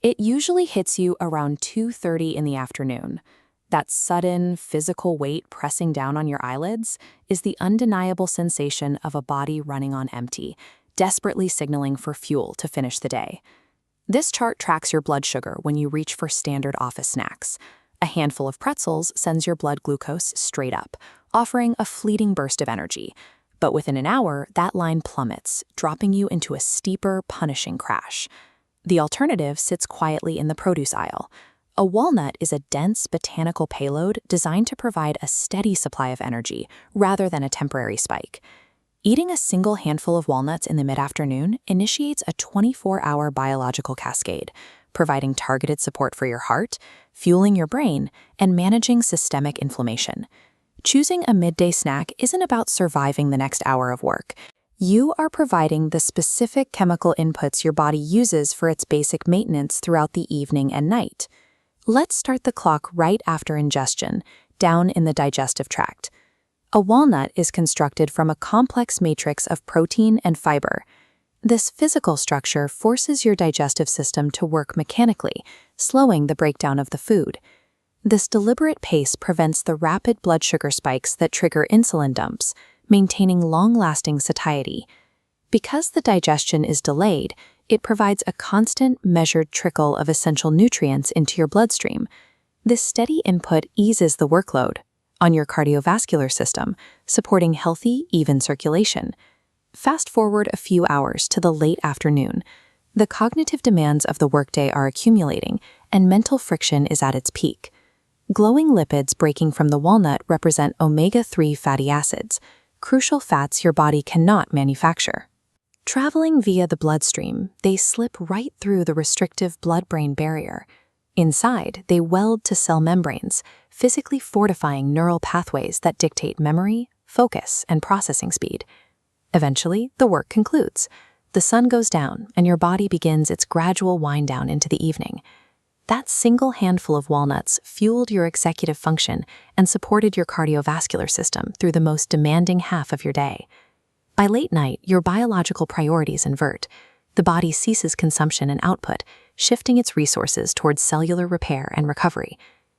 It usually hits you around 2:30 in the afternoon. That sudden, physical weight pressing down on your eyelids is the undeniable sensation of a body running on empty, desperately signaling for fuel to finish the day. This chart tracks your blood sugar when you reach for standard office snacks. A handful of pretzels sends your blood glucose straight up, offering a fleeting burst of energy. But within an hour, that line plummets, dropping you into a steeper, punishing crash. The alternative sits quietly in the produce aisle. A walnut is a dense botanical payload designed to provide a steady supply of energy rather than a temporary spike. Eating a single handful of walnuts in the mid-afternoon initiates a 24-hour biological cascade, providing targeted support for your heart, fueling your brain, and managing systemic inflammation. Choosing a midday snack isn't about surviving the next hour of work. You are providing the specific chemical inputs your body uses for its basic maintenance throughout the evening and night. Let's start the clock right after ingestion, down in the digestive tract. A walnut is constructed from a complex matrix of protein and fiber. This physical structure forces your digestive system to work mechanically, slowing the breakdown of the food. This deliberate pace prevents the rapid blood sugar spikes that trigger insulin dumps, maintaining long-lasting satiety. Because the digestion is delayed, it provides a constant, measured trickle of essential nutrients into your bloodstream. This steady input eases the workload on your cardiovascular system, supporting healthy, even circulation. Fast forward a few hours to the late afternoon. The cognitive demands of the workday are accumulating, and mental friction is at its peak. Glowing lipids breaking from the walnut represent omega-3 fatty acids, crucial fats your body cannot manufacture. Traveling via the bloodstream, they slip right through the restrictive blood-brain barrier. Inside, they weld to cell membranes, physically fortifying neural pathways that dictate memory, focus, and processing speed. Eventually, the work concludes. The sun goes down, and your body begins its gradual wind-down into the evening. That single handful of walnuts fueled your executive function and supported your cardiovascular system through the most demanding half of your day. By late night, your biological priorities invert. The body ceases consumption and output, shifting its resources towards cellular repair and recovery.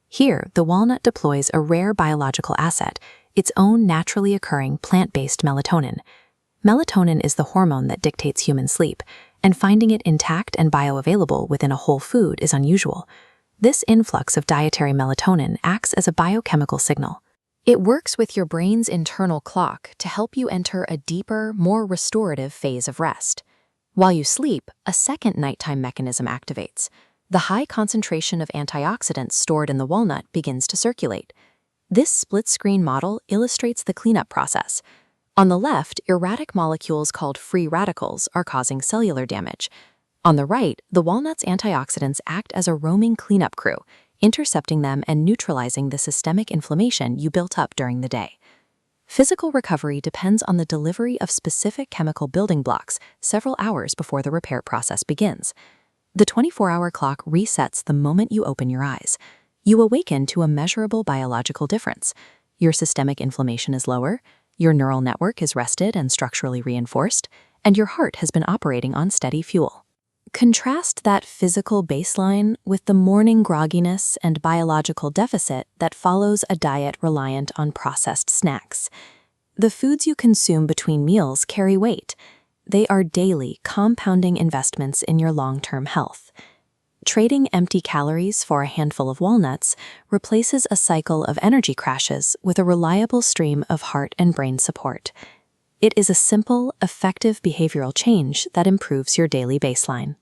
Here, the walnut deploys a rare biological asset, its own naturally occurring plant-based melatonin. Melatonin is the hormone that dictates human sleep, and finding it intact and bioavailable within a whole food is unusual. This influx of dietary melatonin acts as a biochemical signal. It works with your brain's internal clock to help you enter a deeper, more restorative phase of rest. While you sleep, a second nighttime mechanism activates. The high concentration of antioxidants stored in the walnut begins to circulate. This split-screen model illustrates the cleanup process. On the left, erratic molecules called free radicals are causing cellular damage. On the right, the walnut's antioxidants act as a roaming cleanup crew, intercepting them and neutralizing the systemic inflammation you built up during the day. Physical recovery depends on the delivery of specific chemical building blocks several hours before the repair process begins. The 24-hour clock resets the moment you open your eyes. You awaken to a measurable biological difference. Your systemic inflammation is lower, your neural network is rested and structurally reinforced, and your heart has been operating on steady fuel. Contrast that physical baseline with the morning grogginess and biological deficit that follows a diet reliant on processed snacks. The foods you consume between meals carry weight. They are daily, compounding investments in your long-term health. Trading empty calories for a handful of walnuts replaces a cycle of energy crashes with a reliable stream of heart and brain support. It is a simple, effective behavioral change that improves your daily baseline.